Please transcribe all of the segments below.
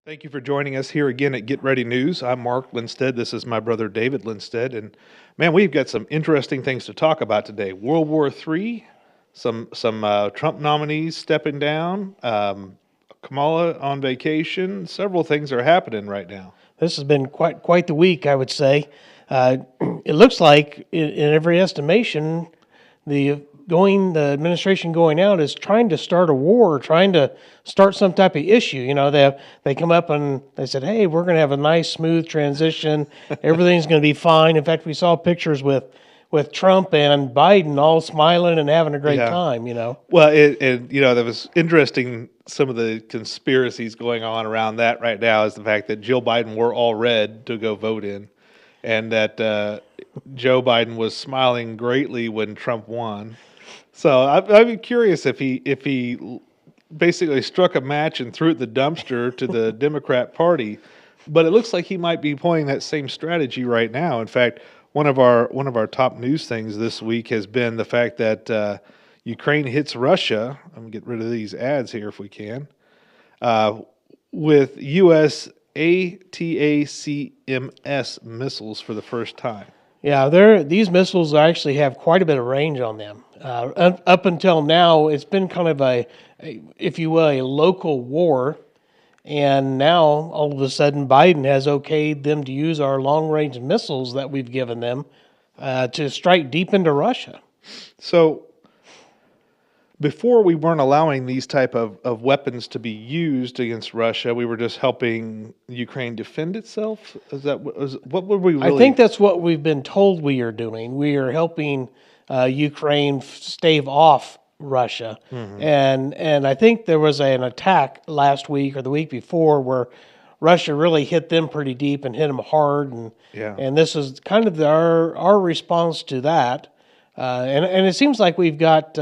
Thank you for joining us here again at Get Ready News. I'm Mark Lindsted. This is my brother David Lindsted. And man, we've got some interesting things to talk about today. World War III, some Trump nominees stepping down, Kamala on vacation. Several things are happening right now. This has been quite the week, I would say. It looks like, in every estimation, the administration going out is trying to start a war, trying to start some type of issue. You know, they come up and they said, "Hey, we're going to have a nice, smooth transition. Everything's going to be fine." In fact, we saw pictures with Trump and Biden all smiling and having a great time. Well, that was interesting. Some of the conspiracies going on around that right now is the fact that Jill Biden wore all red to go vote in, and that Joe Biden was smiling greatly when Trump won. So I'm curious if he basically struck a match and threw it in the dumpster to the Democrat Party, but it looks like he might be employing that same strategy right now. In fact, one of our top news things this week has been the fact that Ukraine hits Russia. I'm gonna get rid of these ads here if we can. With U.S. ATACMS missiles for the first time. Yeah, these missiles actually have quite a bit of range on them. Up until now, it's been kind of if you will, a local war. And now, all of a sudden, Biden has okayed them to use our long-range missiles that we've given them to strike deep into Russia. So, before we weren't allowing these type of weapons to be used against Russia, we were just helping Ukraine defend itself. What were we really? I think that's what we've been told we are doing. We are helping Ukraine stave off Russia. Mm-hmm. And I think there was an attack last week or the week before where Russia really hit them pretty deep and hit them hard. And this is kind of our response to that. And it seems like we've got...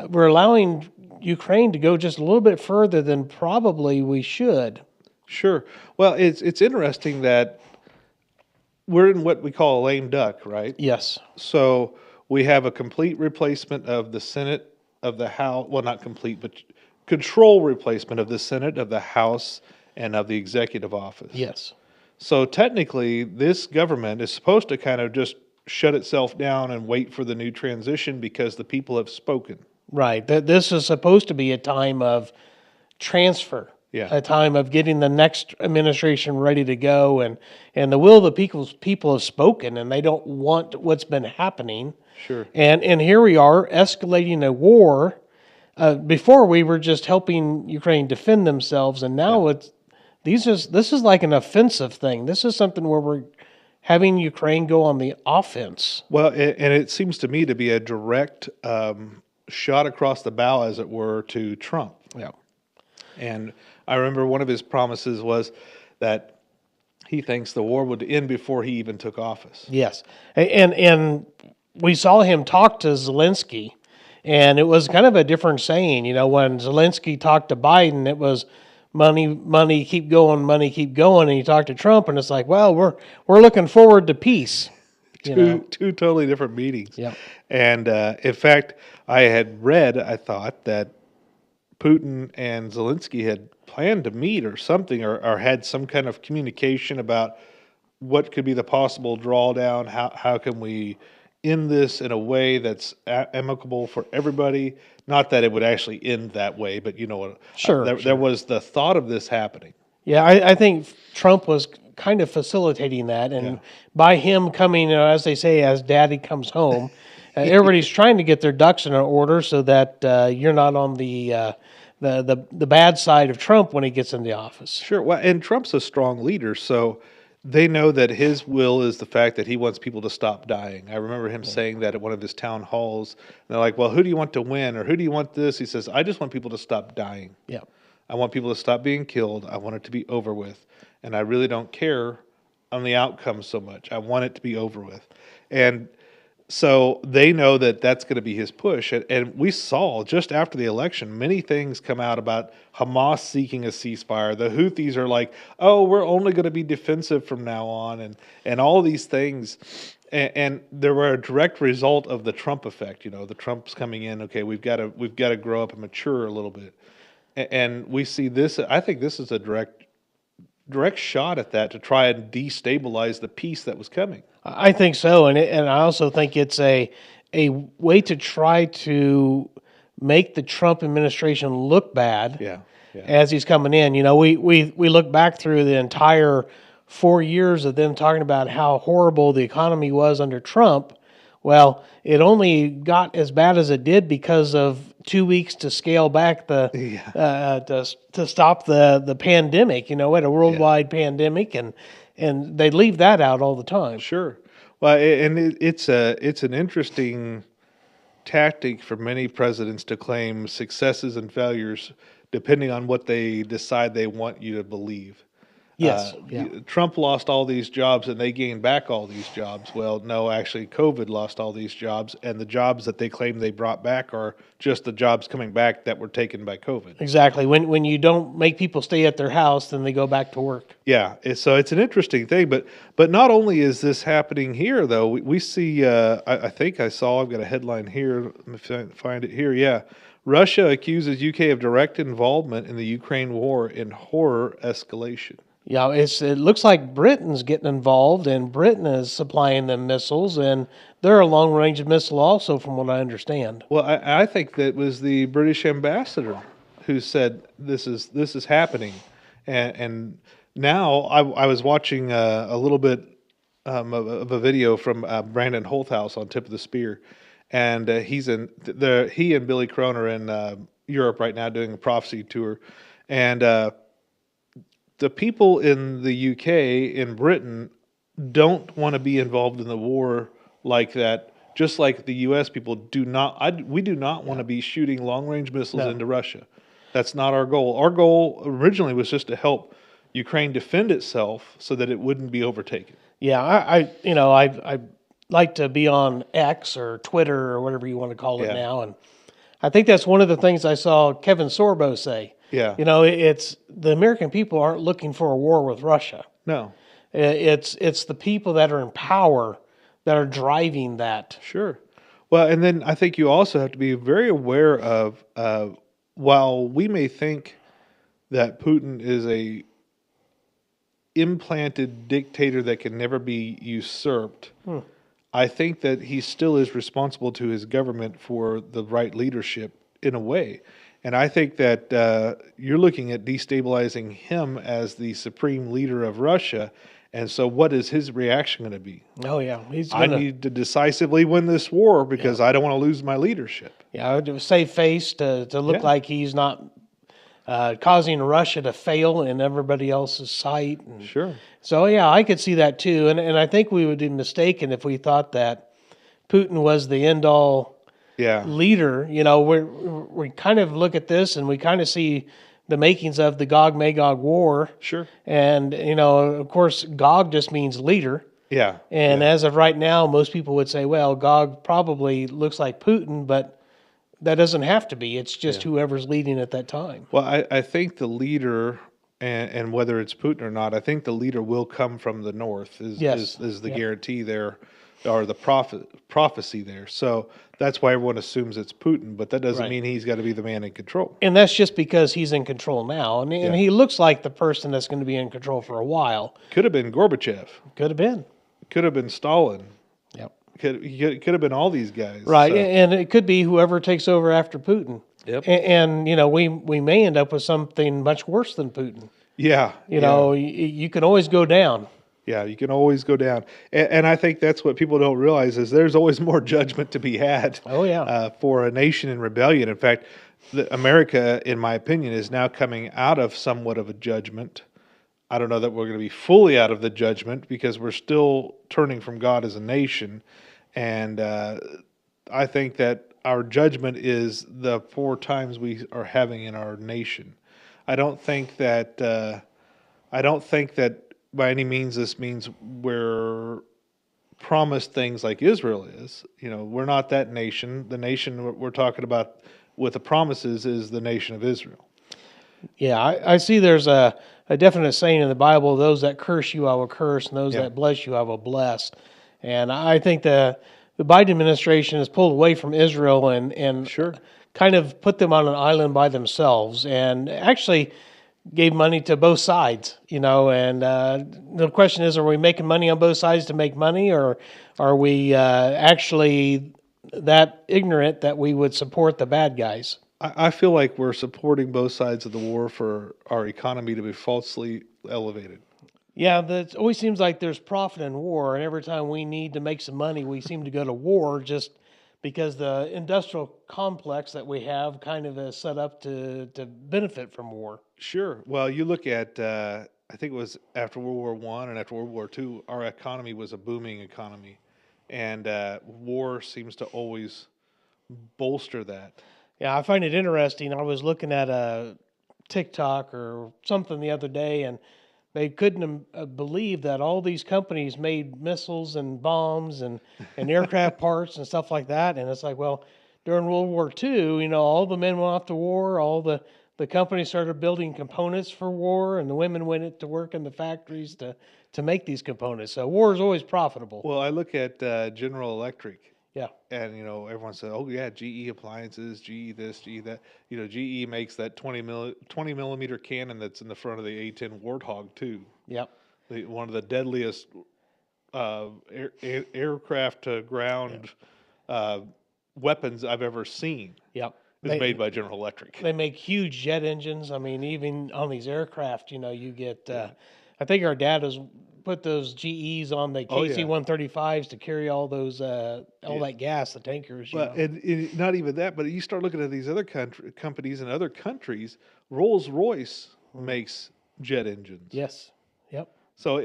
we're allowing Ukraine to go just a little bit further than probably we should. Sure. Well, it's interesting that we're in what we call a lame duck, right? Yes. So we have a complete replacement of the Senate, of the House. Well, not complete, but control replacement of the Senate, of the House, and of the executive office. Yes. So technically, this government is supposed to kind of just shut itself down and wait for the new transition because the people have spoken. Right. This is supposed to be a time of transfer. Yeah. A time of getting the next administration ready to go, and the will of the people have spoken, and they don't want what's been happening. Sure. And here we are escalating a war. Before we were just helping Ukraine defend themselves, and now this is like an offensive thing. This is something where we're having Ukraine go on the offense. Well, and it seems to me to be a direct shot across the bow, as it were, to Trump. Yeah. And I remember one of his promises was that he thinks the war would end before he even took office. Yes. And we saw him talk to Zelensky, and it was kind of a different saying. You know, when Zelensky talked to Biden, it was money, keep going, money, keep going. And he talked to Trump, and it's like, well, we're looking forward to peace. Two totally different meetings. Yep. And in fact, I thought that Putin and Zelensky had planned to meet or something, or had some kind of communication about what could be the possible drawdown. How can we end this in a way that's amicable for everybody? Not that it would actually end that way, but you know what? Sure. There was the thought of this happening. Yeah, I think Trump was kind of facilitating that, and by him coming, as they say, as Daddy comes home, everybody's trying to get their ducks in order so that you're not on the bad side of Trump when he gets in the office. Sure. Well, and Trump's a strong leader, so they know that his will is the fact that he wants people to stop dying. I remember him saying that at one of his town halls. And they're like, well, who do you want to win, or who do you want this? He says, I just want people to stop dying. Yeah. I want people to stop being killed. I want it to be over with. And I really don't care on the outcome so much. I want it to be over with. And so they know that that's going to be his push. And we saw just after the election, many things come out about Hamas seeking a ceasefire. The Houthis are like, oh, we're only going to be defensive from now on. And all these things. And they were a direct result of the Trump effect. You know, the Trump's coming in. Okay, we've got to grow up and mature a little bit. And we see this. I think this is a direct direct shot at that to try and destabilize the peace that was coming. I think so, and I also think it's a way to try to make the Trump administration look bad. Yeah. Yeah. As he's coming in. You know, we look back through the entire 4 years of them talking about how horrible the economy was under Trump. Well, it only got as bad as it did because of 2 weeks to scale back to stop the pandemic. You know, we had a worldwide pandemic, and they leave that out all the time. Sure. Well, and it's an interesting tactic for many presidents to claim successes and failures depending on what they decide they want you to believe. Yes. Trump lost all these jobs and they gained back all these jobs. Well, no, actually, COVID lost all these jobs, and the jobs that they claim they brought back are just the jobs coming back that were taken by COVID. Exactly. When you don't make people stay at their house, then they go back to work. Yeah, so it's an interesting thing, but not only is this happening here, though, we see. I think I've got a headline here. Let me find it here. Yeah, Russia accuses UK of direct involvement in the Ukraine war in horror escalation. Yeah, it looks like Britain's getting involved, and Britain is supplying them missiles, and they're a long-range missile also, from what I understand. Well, I think that was the British ambassador who said this is happening, and now I was watching a little bit of a video from Brandon Holthouse on Tip of the Spear, and he and Billy Crone are in Europe right now doing a prophecy tour, and the people in the UK, in Britain, don't want to be involved in the war like that. Just like the U.S. people do not, we do not want to be shooting long-range missiles into Russia. That's not our goal. Our goal originally was just to help Ukraine defend itself so that it wouldn't be overtaken. Yeah, I like to be on X or Twitter or whatever you want to call it now, and I think that's one of the things I saw Kevin Sorbo say. Yeah. You know, it's the American people aren't looking for a war with Russia. No. It's the people that are in power that are driving that. Sure. Well, and then I think you also have to be very aware of, while we may think that Putin is a implanted dictator that can never be usurped, I think that he still is responsible to his government for the right leadership in a way. And I think that you're looking at destabilizing him as the supreme leader of Russia. And so what is his reaction going to be? Oh, yeah. I need to decisively win this war because I don't want to lose my leadership. Yeah, I would save face to look like he's not causing Russia to fail in everybody else's sight. And Sure. so, yeah, I could see that too. And I think we would be mistaken if we thought that Putin was the end-all leader. You know, we kind of look at this and we kind of see the makings of the Gog-Magog war. Sure. And, you know, of course, Gog just means leader. Yeah. And as of right now, most people would say, well, Gog probably looks like Putin, but that doesn't have to be. It's just whoever's leading at that time. Well, I think the leader, and whether it's Putin or not, I think the leader will come from the north is the guarantee there, or the prophecy there. So that's why everyone assumes it's Putin, but that doesn't mean he's got to be the man in control. And that's just because he's in control now. And he looks like the person that's going to be in control for a while. Could have been Gorbachev. Could have been. Could have been Stalin. Yep. Could have been all these guys. Right. So. And it could be whoever takes over after Putin. Yep. And you know, we may end up with something much worse than Putin. Yeah. You know, you can always go down. Yeah, you can always go down. And I think that's what people don't realize is there's always more judgment to be had. Oh, yeah. For a nation in rebellion. In fact, America, in my opinion, is now coming out of somewhat of a judgment. I don't know that we're going to be fully out of the judgment because we're still turning from God as a nation. And I think that our judgment is the 4 times we are having in our nation. I don't think that by any means this means we're promised things like Israel is. You know, we're not that nation. The nation we're talking about with the promises is the nation of Israel. Yeah, I see there's a definite saying in the Bible, those that curse you I will curse, and those that bless you I will bless. And I think the Biden administration has pulled away from Israel and kind of put them on an island by themselves. And actually, gave money to both sides, and the question is, are we making money on both sides to make money, or are we actually that ignorant that we would support the bad guys? I feel like we're supporting both sides of the war for our economy to be falsely elevated. Yeah, that always seems like there's profit in war, and every time we need to make some money, we seem to go to war just because the industrial complex that we have kind of is set up to benefit from war. Sure. Well, you look at, I think it was after World War One and after World War Two, our economy was a booming economy, and war seems to always bolster that. Yeah, I find it interesting. I was looking at a TikTok or something the other day, and they couldn't believe that all these companies made missiles and bombs and aircraft parts and stuff like that. And it's like, well, during World War II, all the men went off to war, all the companies started building components for war, and the women went to work in the factories to make these components. So war is always profitable. Well, I look at General Electric, Yeah. and everyone said, "Oh yeah, GE appliances, GE this, GE that." GE makes that 20 millimeter cannon that's in the front of the A-10 Warthog too. Yep. One of the deadliest aircraft to ground weapons I've ever seen. Yep. Is made by General Electric. They make huge jet engines. I mean, even on these aircraft, you get. I think our dad has put those GEs on the KC-135s to carry all those all that gas, the tankers. Well, and not even that, but you start looking at these other companies in other countries. Rolls-Royce makes jet engines. Yes. Yep. So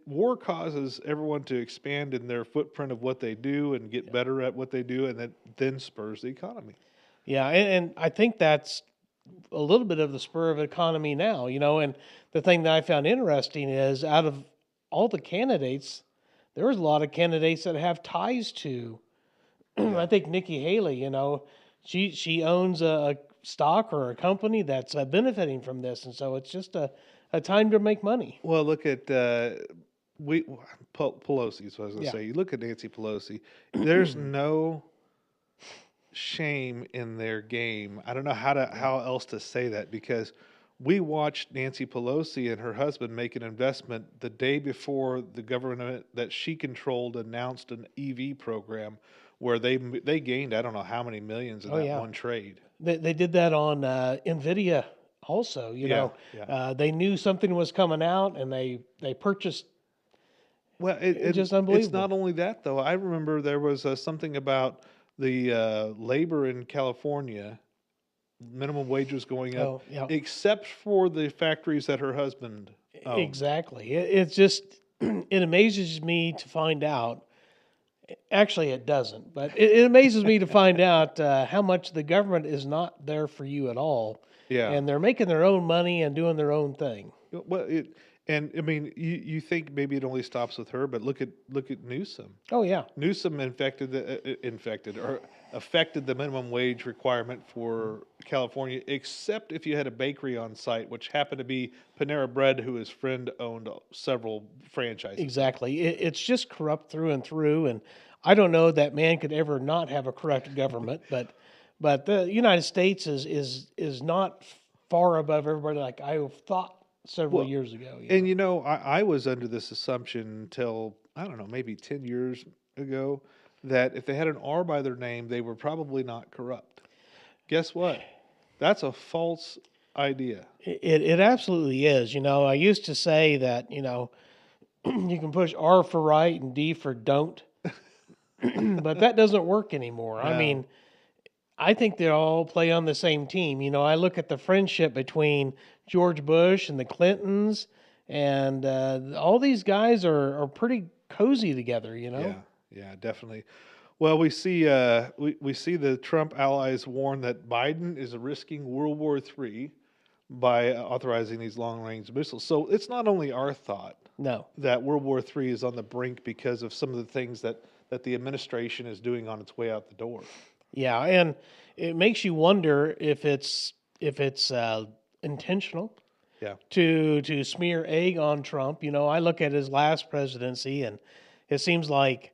war causes everyone to expand in their footprint of what they do and get better at what they do, and that then spurs the economy. Yeah, and I think that's a little bit of the spur of the economy now, and the thing that I found interesting is out of all the candidates, there was a lot of candidates that have ties to, I think Nikki Haley, she owns a stock or a company that's benefiting from this, and so it's just a time to make money. Well, look at Pelosi, so I was going to say, you look at Nancy Pelosi, there's no shame in their game. I don't know how else to say that, because we watched Nancy Pelosi and her husband make an investment the day before the government that she controlled announced an EV program where they gained I don't know how many millions in one trade. They did that on NVIDIA also. They knew something was coming out and they purchased. Well, it's just unbelievable. It's not only that though. I remember there was something about the labor in California, minimum wage was going up, except for the factories that her husband owned. Exactly. It's just, it amazes me to find out. Actually, it doesn't, but it amazes me to find out how much the government is not there for you at all. Yeah. And they're making their own money and doing their own thing. Well, and I mean, you think maybe it only stops with her, but look at Newsom. Oh yeah, Newsom affected the minimum wage requirement for California, except if you had a bakery on site, which happened to be Panera Bread, who his friend owned several franchises. Exactly, it's just corrupt through and through, and I don't know that man could ever not have a corrupt government, but the United States is not far above everybody like I thought several years ago. And I was under this assumption until, I don't know, maybe 10 years ago, that if they had an R by their name, they were probably not corrupt. Guess what? That's a false idea. It absolutely is. I used to say that, you can push R for right and D for don't, but that doesn't work anymore. No. I mean, I think they all play on the same team. I look at the friendship between George Bush and the Clintons, and all these guys are pretty cozy together. Yeah, definitely. Well, we see the Trump allies warn that Biden is risking World War III by authorizing these long-range missiles. So it's not only our thought that World War III is on the brink because of some of the things that the administration is doing on its way out the door. Yeah, and it makes you wonder if it's intentional. Yeah. To smear egg on Trump. I look at his last presidency, and it seems like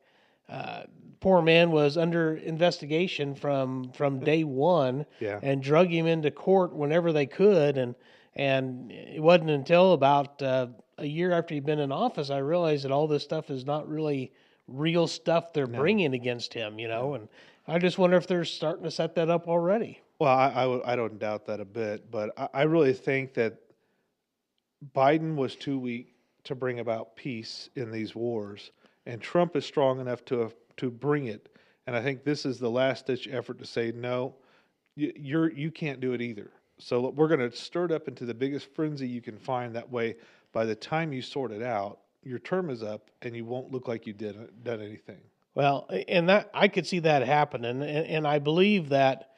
poor man was under investigation from day one, and drug him into court whenever they could, and And it wasn't until about a year after he'd been in office I realized that all this stuff is not really real stuff they're No. bringing against him, and I just wonder if they're starting to set that up already. Well, I don't doubt that a bit, but I really think that Biden was too weak to bring about peace in these wars, and Trump is strong enough to bring it. And I think this is the last ditch effort to say no, you can't do it either. So we're going to stir it up into the biggest frenzy you can find. That way, by the time you sort it out, your term is up, and you won't look like you done anything. Well, and that I could see that happen, and I believe that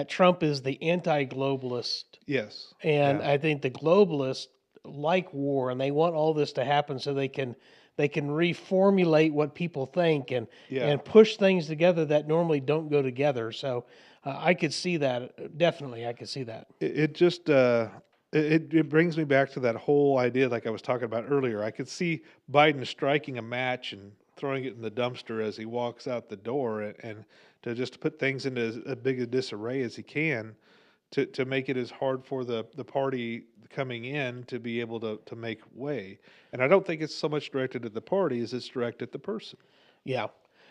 Trump is the anti-globalist, Yes. and Yeah. I think the globalists like war, and they want all this to happen so they can reformulate what people think Yeah. and push things together that normally don't go together. So I could see that definitely. I could see that. It just it brings me back to that whole idea, like I was talking about earlier. I could see Biden striking a match and throwing it in the dumpster as he walks out the door, and to just put things into as big a disarray as he can, to make it as hard for the party coming in to be able to make way. And I don't think it's so much directed at the party as it's directed at the person. Yeah,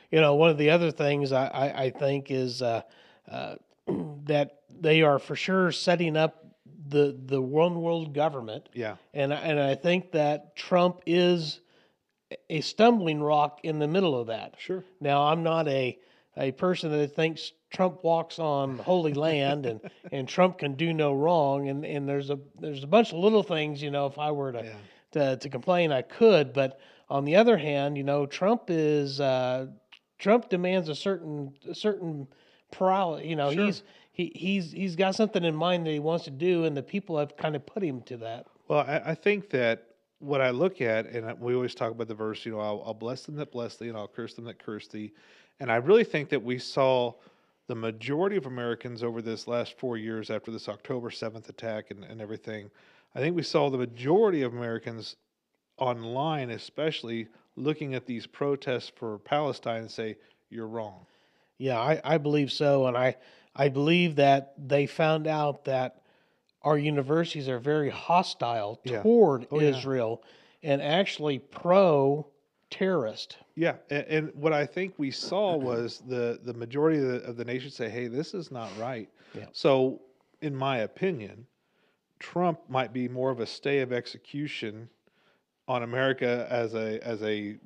one of the other things I think is that they are for sure setting up the one world government. Yeah. And I think that Trump is a stumbling rock in the middle of that. Sure. Now, I'm not a person that thinks Trump walks on holy land and Trump can do no wrong. And there's a bunch of little things, if I were to complain, I could. But on the other hand, Trump demands a certain morality. Sure. He's got something in mind that he wants to do, and the people have kind of put him to that. Well, I think that what I look at, and we always talk about the verse, I'll bless them that bless thee, and I'll curse them that curse thee. And I really think that we saw the majority of Americans over this last 4 years after this October 7th attack and everything. I think we saw the majority of Americans online, especially looking at these protests for Palestine and say, you're wrong. Yeah, I believe so, and I believe that they found out that our universities are very hostile Yeah. toward Oh, yeah. Israel and actually pro-terrorist. Yeah, and what I think we saw was the majority of the nation say, "Hey, this is not right." Yeah. So, in my opinion, Trump might be more of a stay of execution on America as a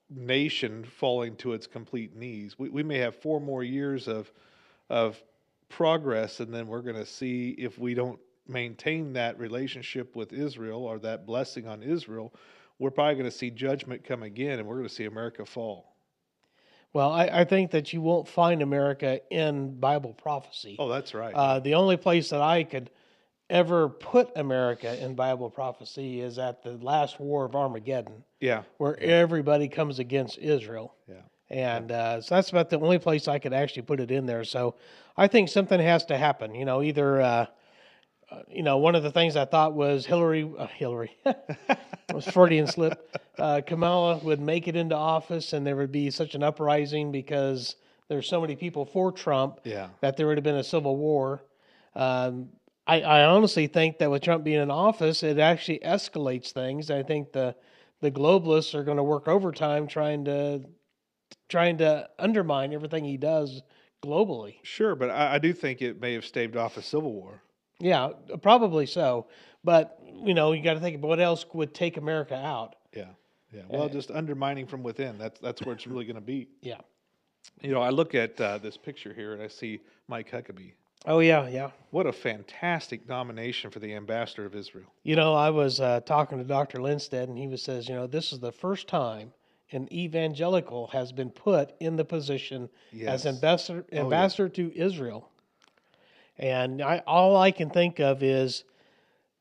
nation falling to its complete knees. We may have 4 more years of progress, and then we're going to see if we don't maintain that relationship with Israel or that blessing on Israel, we're probably going to see judgment come again, and we're going to see America fall. Well, I think that you won't find America in Bible prophecy. Oh, that's right. The only place that I could ever put America in Bible prophecy is at the last war of Armageddon, Yeah, where everybody comes against Israel. yeah. And so that's about the only place I could actually put it in there. So I think something has to happen. Either one of the things I thought was Hillary, it was Freudian slip. Kamala would make it into office, and there would be such an uprising because there's so many people for Trump Yeah. that there would have been a civil war. I honestly think that with Trump being in office, it actually escalates things. I think the globalists are going to work overtime trying to undermine everything he does globally. Sure, but I do think it may have staved off a civil war. Yeah, probably so. But you got to think about what else would take America out. Yeah, yeah. Well, just undermining from within. That's where it's really going to be. Yeah. I look at this picture here and I see Mike Huckabee. Oh yeah, yeah. What a fantastic nomination for the ambassador of Israel. I was talking to Dr. Lindsted, and he says, this is the first time an evangelical has been put in the position Yes. as ambassador to Israel. And all I can think of is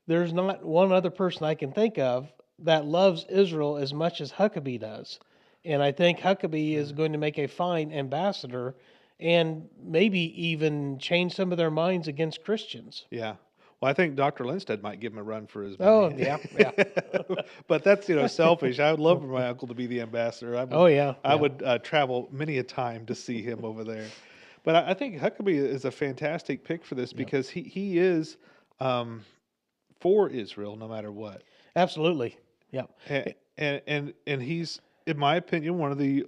there's not one other person I can think of that loves Israel as much as Huckabee does. And I think Huckabee is going to make a fine ambassador and maybe even change some of their minds against Christians. Yeah. Well, I think Dr. Lindsted might give him a run for his Oh, money. yeah. But that's, selfish. I would love for my uncle to be the ambassador. I would travel many a time to see him over there. But I think Huckabee is a fantastic pick for this because he is for Israel no matter what. Absolutely. Yeah. And he's, in my opinion, one of the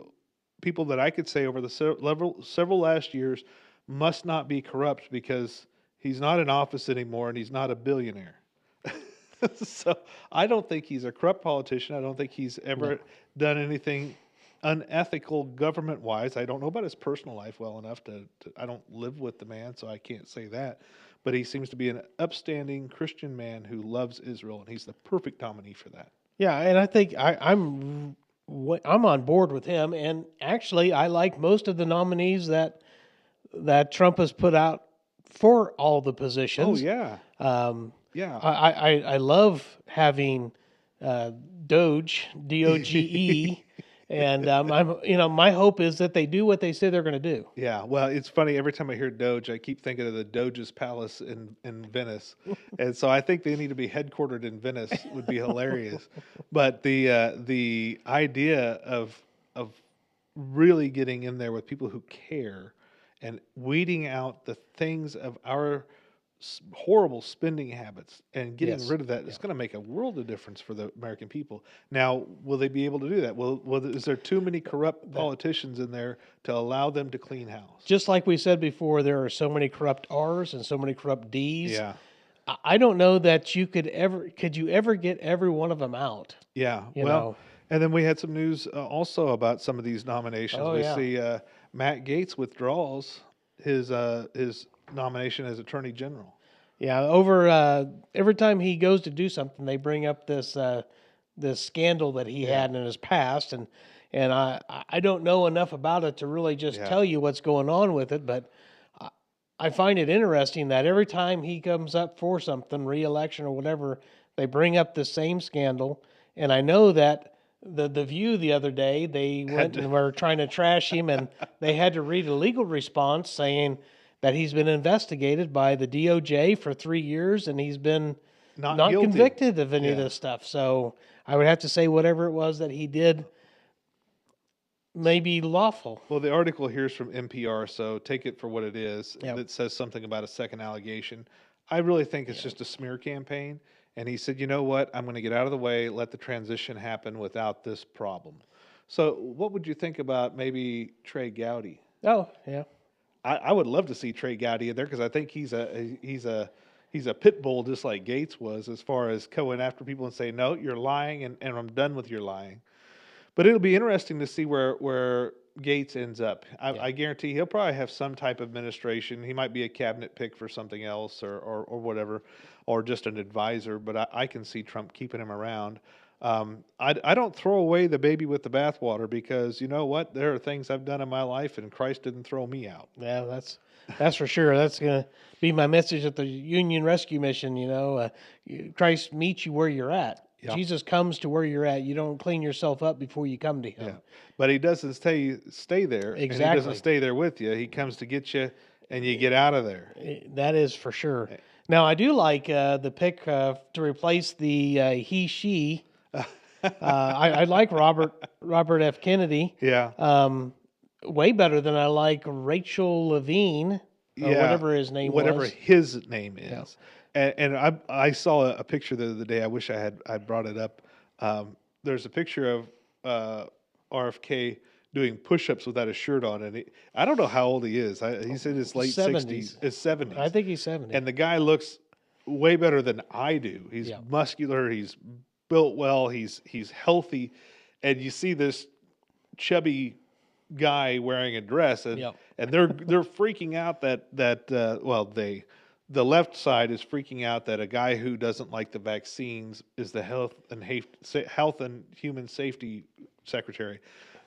people that I could say over the several last years must not be corrupt, because he's not in office anymore and he's not a billionaire. So I don't think he's a corrupt politician. I don't think he's ever done anything unethical government wise. I don't know about his personal life well enough I don't live with the man, so I can't say that. But he seems to be an upstanding Christian man who loves Israel, and he's the perfect nominee for that. Yeah, and I think I'm on board with him. And actually, I like most of the nominees that Trump has put out for all the positions. Oh yeah, yeah. I love having Doge, DOGE, and my hope is that they do what they say they're going to do. Yeah, well, it's funny. Every time I hear Doge, I keep thinking of the Doge's Palace in Venice, and so I think they need to be headquartered in Venice. Would be hilarious. But the idea of really getting in there with people who care and weeding out the things of our horrible spending habits and getting rid of that, it's going to make a world of difference for the American people. Now, will they be able to do that? Is there too many corrupt politicians in there to allow them to clean house? Just like we said before, there are so many corrupt R's and so many corrupt D's. Yeah. I don't know that you could ever get every one of them out. Yeah. You know. And then we had some news also about some of these nominations. Oh, yeah. See Matt Gaetz withdraws his nomination as Attorney General. Yeah, over every time he goes to do something, they bring up this scandal that he had in his past, and I don't know enough about it to really just tell you what's going on with it, but I find it interesting that every time he comes up for something, re-election or whatever, they bring up the same scandal, and I know that the View the other day, they went and were trying to trash him, and they had to read a legal response saying that he's been investigated by the DOJ for 3 years, and he's been not convicted of any of this stuff. So I would have to say whatever it was that he did may be lawful. Well, the article here is from NPR, so take it for what it is. Yep. It says something about a second allegation. I really think it's just a smear campaign. And he said, you know what? I'm going to get out of the way, let the transition happen without this problem. So what would you think about maybe Trey Gowdy? Oh, yeah. I would love to see Trey Gowdy in there, because I think he's a pit bull, just like Gaetz was, as far as going after people and saying, no, you're lying, and I'm done with your lying. But it'll be interesting to see where Gaetz ends up. I guarantee he'll probably have some type of administration. He might be a cabinet pick for something else or whatever, or just an advisor. But I can see Trump keeping him around. I don't throw away the baby with the bathwater, because you know what? There are things I've done in my life, and Christ didn't throw me out. Yeah, that's for sure. That's going to be my message at the Union Rescue Mission. Christ meets you where you're at. Yeah. Jesus comes to where you're at. You don't clean yourself up before you come to him. Yeah. But he doesn't stay there. Exactly. And he doesn't stay there with you. He comes to get you, and you get out of there. That is for sure. Now, I do like the pick to replace the he, she. I like Robert F. Kennedy. Yeah. Way better than I like Rachel Levine, or whatever his name was. Whatever his name is. Yeah. And I saw a picture the other day. I wish I brought it up. There's a picture of RFK doing push-ups without a shirt on, and I don't know how old he is. He's in his late 60s, his 70s. I think he's 70. And the guy looks way better than I do. He's muscular. He's built well. He's healthy, and you see this chubby guy wearing a dress, and they're freaking out that the left side is freaking out that a guy who doesn't like the vaccines is the health and human safety secretary.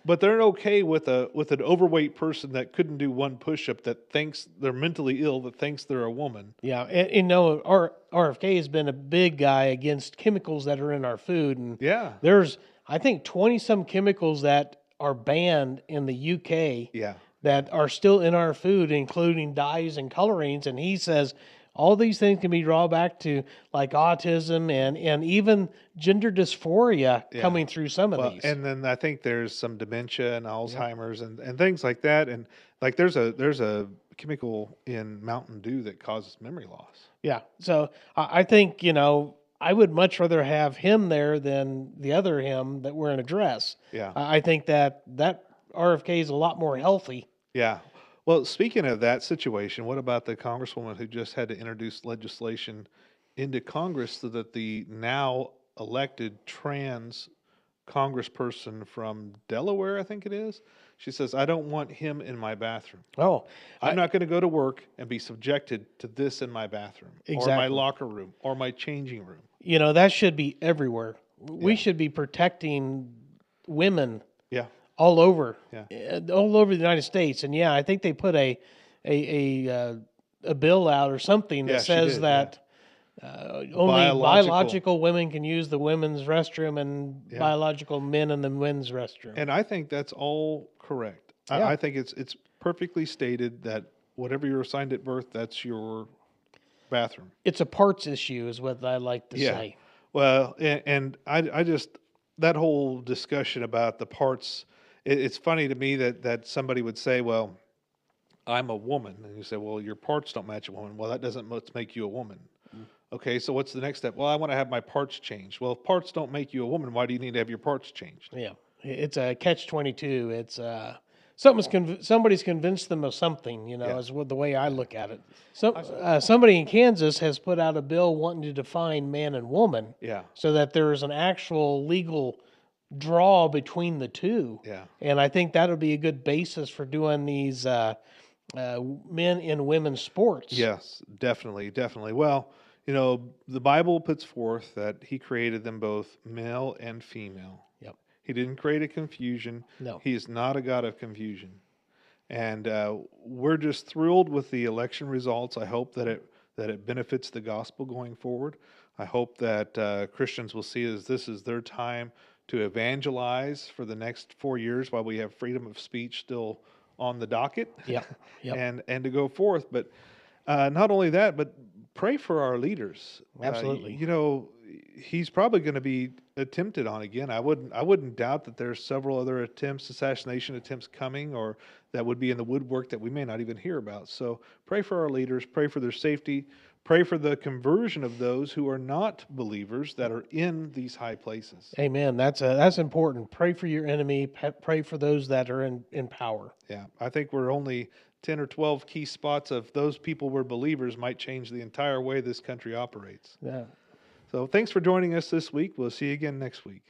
But they're okay with an overweight person that couldn't do one push-up, that thinks they're mentally ill, that thinks they're a woman. Yeah, and RFK has been a big guy against chemicals that are in our food. And there's, I think, 20-some chemicals that are banned in the UK that are still in our food, including dyes and colorings. And he says all these things can be drawn back to like autism and even gender dysphoria coming through some of these. And then I think there's some dementia and Alzheimer's and things like that. And like there's a chemical in Mountain Dew that causes memory loss. Yeah. So I think, I would much rather have him there than the other him that wearing a dress. Yeah. I think that RFK is a lot more healthy. Yeah. Well, speaking of that situation, what about the congresswoman who just had to introduce legislation into Congress so that the now elected trans congressperson from Delaware, I think it is, she says, I don't want him in my bathroom. Oh, I'm not going to go to work and be subjected to this in my bathroom or my Exactly. locker room or my changing room. that should be everywhere. We Yeah. should be protecting women Yeah. all over, Yeah. all over the United States. And yeah, I think they put a bill out or something that Yeah, she says did, that only Biological. biological women can use the women's restroom and Yeah. biological men in the men's restroom. And I think that's all correct. Yeah. I think it's perfectly stated that whatever you're assigned at birth, that's your bathroom. It's a parts issue, is what I like to say. Well, and I just, that whole discussion about the parts, it's funny to me that somebody would say, well, I'm a woman. And you say, well, your parts don't match a woman. Well, that doesn't make you a woman. Okay, so what's the next step? Well, I want to have my parts changed. Well, if parts don't make you a woman, why do you need to have your parts changed? Yeah, it's a catch-22. It's somebody's convinced them of something. Is what the way I look at it. Somebody in Kansas has put out a bill wanting to define man and woman. Yeah. So that there is an actual legal draw between the two. Yeah. And I think that would be a good basis for doing these men and women's sports. Yes, definitely, definitely. Well, the Bible puts forth that he created them both male and female. Yep. He didn't create a confusion. No. He is not a God of confusion. And we're just thrilled with the election results. I hope that it benefits the gospel going forward. I hope that Christians will see as this is their time to evangelize for the next 4 years while we have freedom of speech still on the docket. Yep. and to go forth. But not only that, but pray for our leaders. Absolutely. He's probably going to be attempted on again. I wouldn't doubt that there's several other assassination attempts coming, or that would be in the woodwork that we may not even hear about. So pray for our leaders, pray for their safety, pray for the conversion of those who are not believers that are in these high places. Amen. That's important. Pray for your enemy. Pray for those that are in power. Yeah, I think we're only 10 or 12 key spots of those people were believers might change the entire way this country operates. Yeah. So thanks for joining us this week. We'll see you again next week.